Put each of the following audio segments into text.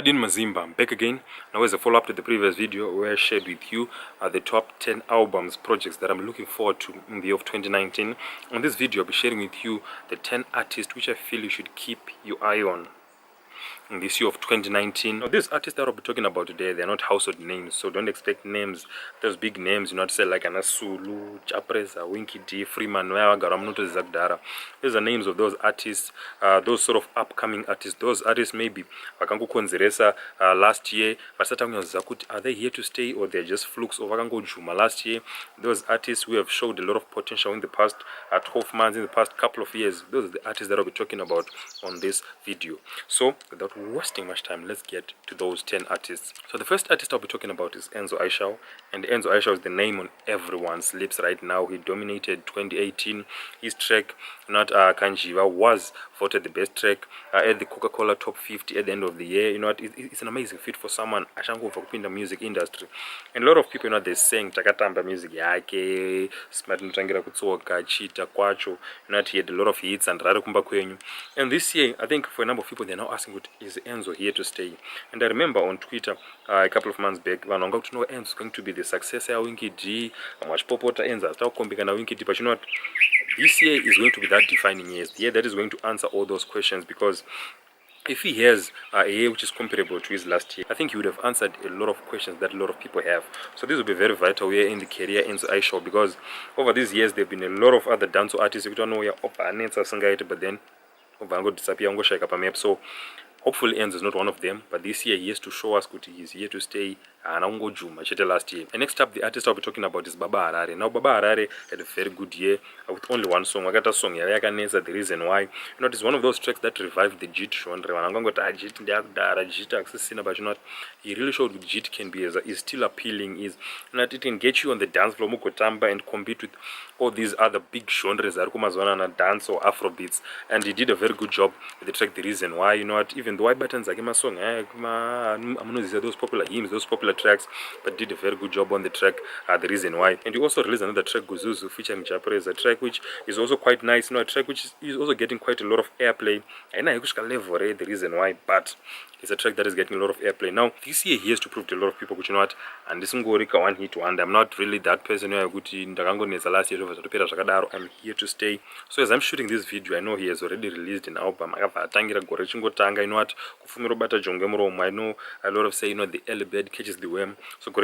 Madin Mazimba, I'm back again. Now as a follow-up to the previous video where I shared with you the top 10 albums, projects that I'm looking forward to in the year of 2019. On this video I'll be sharing with you the 10 artists which I feel you should keep your eye on in this year of 2019. Now these artists that I'll be talking about today, they're not household names, so don't expect names, those big names, not say like Anasulu, Chapreza, Winky D, Freeman, Garamnoto Zagdara. These are names of those artists, those sort of upcoming artists. Those artists maybe Vakango Konzeresa last year, but are they here to stay or they're just flukes or Vakango Juma last year? Those artists who have showed a lot of potential in the past 12 months, in the past couple of years. Those are the artists that I'll be talking about on this video. So without wasting much time, let's get to those 10 artists. So the first artist I'll be talking about is Enzo Aishao, and Enzo Aishao is the name on everyone's lips right now. He dominated 2018. His track, not Kanjiva, was voted the best track at the Coca-Cola Top 50 at the end of the year. You know what, it's an amazing fit for someone ashango in the music industry, and a lot of people, you know, they're saying takatamba music yake smart ntangira kutsoka chita kwacho, you know, he had a lot of hits and rari kumba kwenyu. And this year I think for a number of people they're now asking, what is Enzo here to stay? And I remember on Twitter a couple of months back when I got to know Enzo is going to be the successor of Winky D, much popota Enzo start combining na Winky D, but you know what, this year is going to be that defining year, the year that is going to answer all those questions, because if he has a year which is comparable to his last year, I think he would have answered a lot of questions that a lot of people have. So this will be very vital year in the career Enzo Aishao, because over these years there have been a lot of other dance artists who don't know but then disappear. So hopefully Enzo is not one of them, but this year he has to show us that he is here to stay. Last year. And next up, the artist I'll be talking about is Baba Harare. Now Baba Harare had a very good year with only one song. I got a song, The Reason Why. You know, it's one of those tracks that revived the JIT genre. But you know, he really showed what JIT can be, is still appealing, is that it can get you on the dance floor and compete with all these other big genres, dance or Afrobeats. And he did a very good job with the track The Reason Why. You know what, even the white buttons I gave my song, I'm gonna say those popular hymns, those popular tracks, but did a very good job on the track The Reason Why. And he also released another track, Guzuzu, featuring Japarez, a track which is also quite nice, you know, a track which is also getting quite a lot of airplay. I know The Reason Why, but it's a track that is getting a lot of airplay. Now this year he has to prove to a lot of people, you know what, and this ngorika one hit wonder. I'm not really that person who last year I'm here to stay. So as I'm shooting this video, I know he has already released an album. You know what, I know a lot of say, you know, the early bird catches the worm. So I've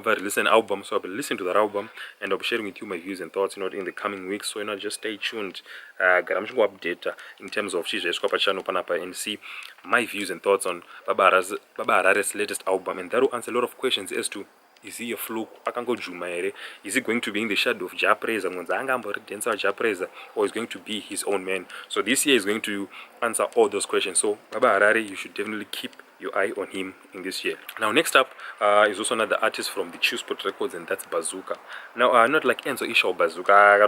released an album, so I'll be listening to that album and I'll be sharing with you my views and thoughts, you know, in the coming weeks. So you know, just stay tuned. Update in terms of and see my views and thoughts on Baba Harare's latest album, and that will answer a lot of questions as to, is he a fluke? Is he going to be in the shadow of Japreza, or is going to be his own man? So this year is going to answer all those questions. So Baba Harare, you should definitely keep your eye on him in this year. Now next up is also another artist from the Chill Spot Records, and that's Bazooka. Now not like Enzo Aishao Bazooka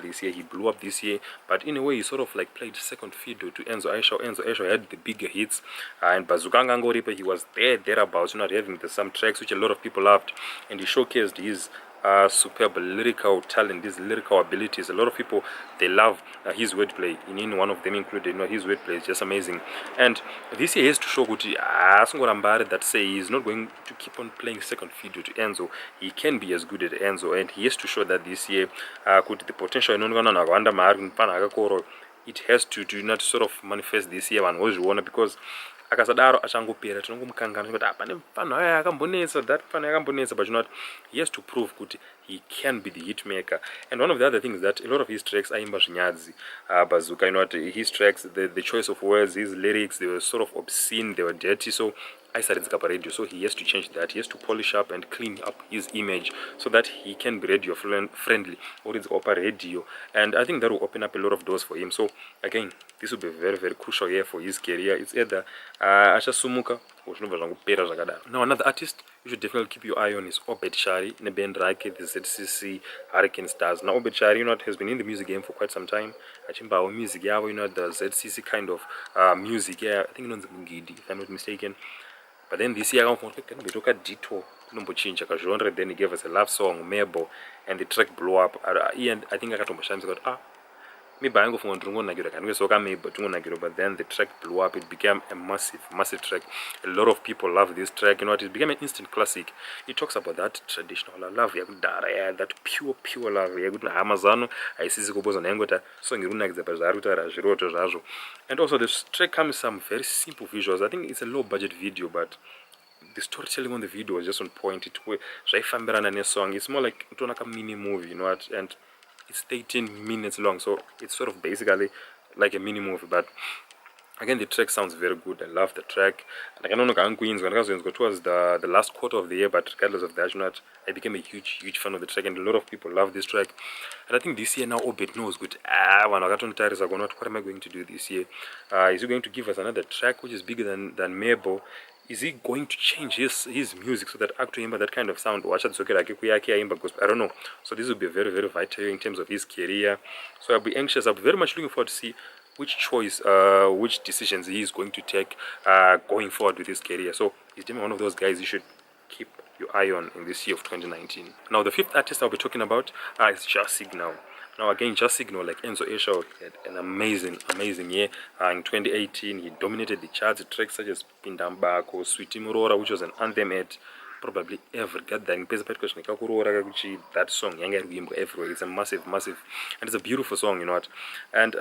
this year, he blew up this year, but in a way he sort of like played second fiddle to Enzo Aishao. Enzo Aishao had the bigger hits, and Bazooka Ngangoripe, he was thereabouts, you know, having some tracks which a lot of people loved, and he showcased his superb lyrical talent, his lyrical abilities. A lot of people, they love his wordplay. In one of them included, you know, his wordplay is just amazing. And this year he has to show that say he's not going to keep on playing second fiddle to Enzo. He can be as good as Enzo, and he has to show that this year the potential it has to not sort of manifest this year, because akasadaro achangopera tinongomukangana kuti pane mfano yakambonetsa, that mfano yakambonetsa, but you know, he has to prove kuti he can be the hit maker. And one of the other things that a lot of his tracks aimba zvinyadzi. Bazooka, you know what, his tracks, the choice of words, his lyrics, they were sort of obscene, they were dirty. So I started radio, so he has to change that. He has to polish up and clean up his image so that he can be radio friendly, or it's opera radio. And I think that will open up a lot of doors for him. So again, this will be a very, very crucial year for his career. It's either Ashasumuka or Pera. Now another artist you should definitely keep your eye on is Obed Shari, in the band Rake, the ZCC Hurricane Stars. Now Obed Shari, you know, has been in the music game for quite some time. Achimba music, yeah, you know, the ZCC kind of music, yeah, I think it's Mungidi, if I'm not mistaken. But then this year, we took a detour, genre. Then he gave us a love song, Mebo, and the track blew up. And I think I got to my maybe I go for but then the track blew up. It became a massive track. A lot of people love this track. You know what? It became an instant classic. It talks about that traditional love, that pure love. Amazon, I see and also this track comes with some very simple visuals. I think it's a low budget video, but the storytelling on the video was just on point. It was song. It's more like a mini movie, you know what? And it's 18 minutes long, so it's sort of basically like a mini movie. But again, the track sounds very good. I love the track. And I don't know when I go towards the last quarter of the year, but regardless of that, you know what, I became a huge fan of the track, and a lot of people love this track. And I think this year now Obed knows good. When I got on tires, I go, what am I going to do this year? Is he going to give us another track which is bigger than Mabel? Is he going to change his music so that actually that kind of sound? I don't know. So this will be very vital in terms of his career. So I'll be anxious. I'll be very much looking forward to see which choice, which decisions he is going to take going forward with his career. So he's definitely one of those guys you should keep your eye on in this year of 2019. Now the fifth artist I'll be talking about is Just Signal. Now again, Just Signal, like Enzo Esho, had an amazing year. In 2018, he dominated the charts. Tracks such as Pindambako, Sweetie Murora, which was an anthem at probably ever got that that song everywhere. It's a massive, and it's a beautiful song, you know what. And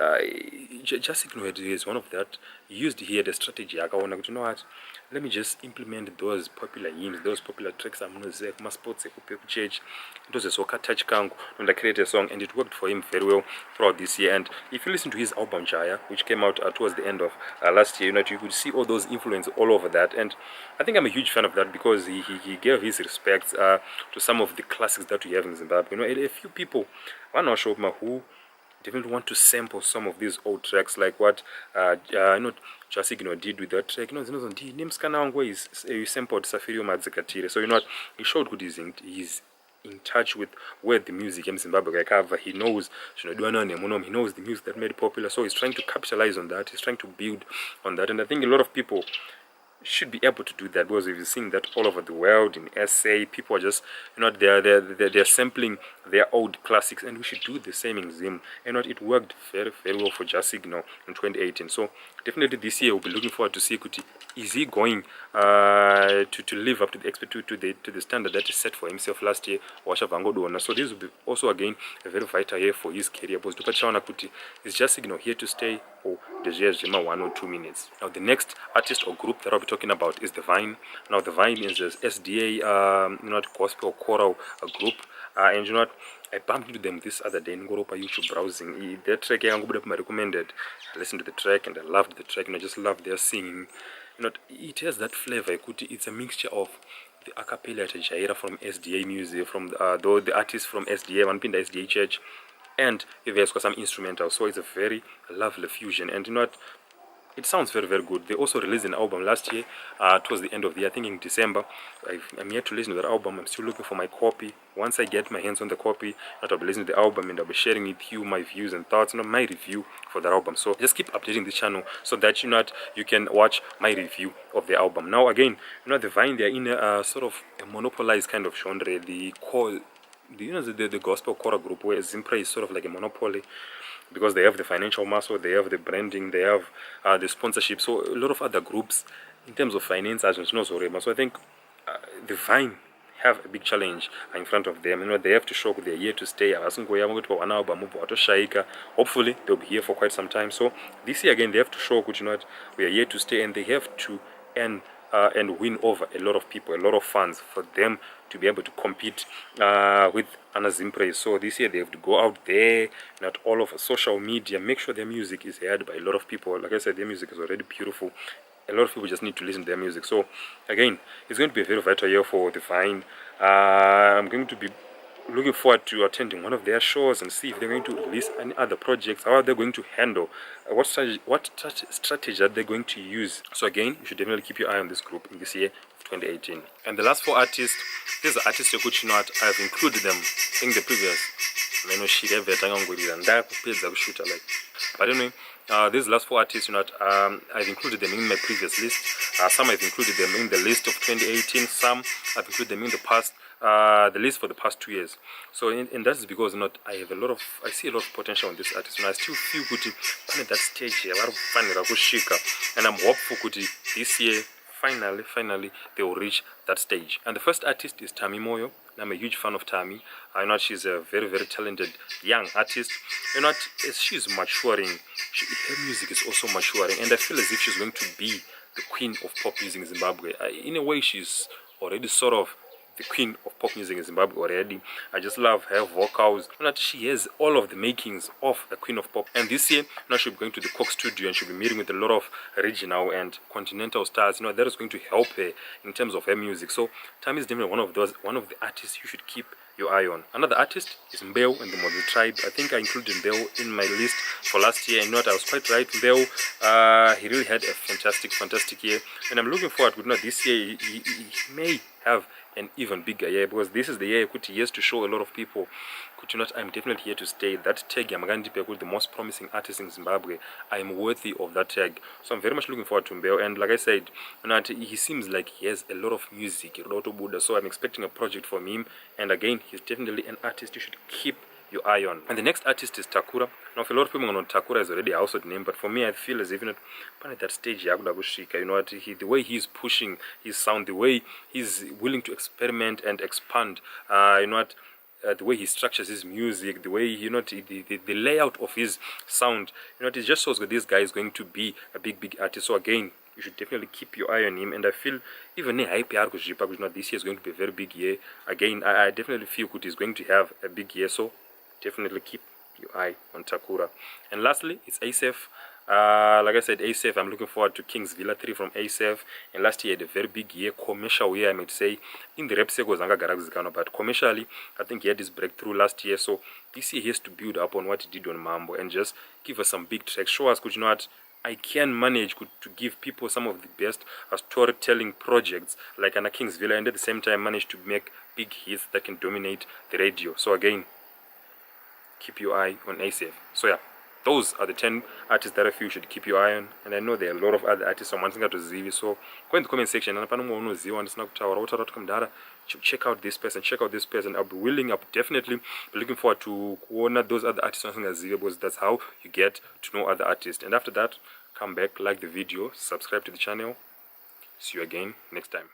Just Signal is one of that. He used here the strategy. You know what, let me just implement those popular hymns, those popular tracks. I'm going to say sports church. It was a soccer touch kangu, and I created a song, and it worked for him very well throughout this year. And if you listen to his album Jaya, which came out towards the end of last year, you know, you could see all those influences all over that. And I think I'm a huge fan of that because he gave his respects to some of the classics that we have in Zimbabwe. You know, a few people, one or who definitely want to sample some of these old tracks, like what Just Signal did with that track. You know, names is sampled Safirio Madzikatire. So you know what, he showed good he's in touch with where the music in Zimbabwe cover. He knows he knows the music that made it popular, so he's trying to capitalize on that. He's trying to build on that, and I think a lot of people should be able to do that, because if you're seeing that all over the world in SA, people are just, you know, they're sampling their old classics, and we should do the same in Zim. And it worked very well for Just Signal in 2018. So definitely this year we'll be looking forward to see Kuti, is he going to live up to the standard that he set for himself last year, so this will be also again a very vital year for his career, because Kuti, is Just Signal here to stay, or the 1 or 2 minutes. Now the next artist or group that I'll be talking about is the Vine. Now the Vine is this SDA gospel choral group, and you know what, I bumped into them this other day in YouTube browsing. That track I recommended. I listened to the track and I loved the track, and I just loved their singing. You know, it has that flavor. It's a mixture of the a cappella Jaira from SDA music, from the artists from SDA, one pin the SDA church, and there's got some instrumental. So it's a very lovely fusion, and you know what, it sounds very good. They also released an album last year towards the end of the year, I think in December. I'm yet to listen to that album. I'm still looking for my copy. Once I get my hands on the copy, I'll be listening to the album, and I'll be sharing with you my views and thoughts, you know, my review for that album. So just keep updating the channel so that you can watch my review of the album. Now again, you know, the Vine, they're in a sort of a monopolized kind of genre. The gospel choral group, where Zimpra is sort of like a monopoly, because they have the financial muscle, they have the branding, they have the sponsorship. So a lot of other groups, in terms of finance, so I think the Vine have a big challenge in front of them. You know, they have to show they're here to stay. Hopefully they'll be here for quite some time. So this year again, they have to show, you know, we are here to stay, and they have to earn and win over a lot of people, a lot of fans, for them to be able to compete with Anna Zimpre. So this year they have to go out there, not all over social media, make sure their music is heard by a lot of people. Like I said, their music is already beautiful. A lot of people just need to listen to their music. So again, it's going to be a very vital year for the Vine. I'm going to be looking forward to attending one of their shows and see if they're going to release any other projects. How are they going to handle what strategy are they going to use? So again, you should definitely keep your eye on this group in this year of 2018. And the last 4 artists, these are artists you know what, I've included them in the previous but anyway, these last 4 artists, you know, I've included them in my previous list. Some I've included them in the list of 2018. Some I've included them in the past the list for the past 2 years. So and that is because I see a lot of potential in this artist, and I still feel good at that stage here, and I'm hopeful kuti this year finally they will reach that stage. And the first artist is Tammy Moyo. I'm a huge fan of Tammy. I know she's a very talented young artist. As she's maturing, her music is also maturing, and I feel as if she's going to be the queen of pop music in Zimbabwe. In a way, she's already sort of the queen of pop music in Zimbabwe already. I just love her vocals. She has all of the makings of a queen of pop. And this year, she'll be going to the Coke studio, and she'll be meeting with a lot of regional and continental stars. That is going to help her in terms of her music. So Tammy is definitely one of the artists you should keep your eye on. Another artist is Mbeo and the Model Tribe. I think I included Mbeo in my list for last year, and I was quite right. Mbeo, he really had a fantastic year, and I'm looking forward to this year he may have an even bigger year, because this is the year he has to show a lot of people I'm definitely here to stay. That tag with the most promising artist in Zimbabwe, I am worthy of that tag. So I'm very much looking forward to Mbeo, and like I said, he seems like he has a lot of music, a lot of Buddha, so I'm expecting a project from him. And again, he's definitely an artist you should keep your eye on. And the next artist is Takura. Now, for a lot of people know Takura is already a household name, but for me, I feel as if at that stage, the way he's pushing his sound, the way he's willing to experiment and expand, the way he structures his music, the way the layout of his sound, it just shows that this guy is going to be a big artist. So again, you should definitely keep your eye on him, and I feel even this year is going to be a very big year. Again, I definitely feel that he's going to have a big year, so definitely keep your eye on Takura. And lastly, it's Asaf. Like I said, Asaf, I'm looking forward to King's Villa 3 from Asaf. And last year, had a very big year, commercial year, I might say. In the rap circles, but commercially, I think he had this breakthrough last year. So this year, he has to build up on what he did on Mambo and just give us some big tracks. Show us, I can manage to give people some of the best storytelling projects like Anna King's Villa, and at the same time manage to make big hits that can dominate the radio. So again, keep your eye on Asaf. So yeah, those are the 10 artists that I feel you should keep your eye on, and I know there are a lot of other artists I'm wanting to see. So go in the comment section and check out this person. I'll be definitely be looking forward to those other artists because that's how you get to know other artists. And after that, come back, like the video, subscribe to the channel. See you again next time.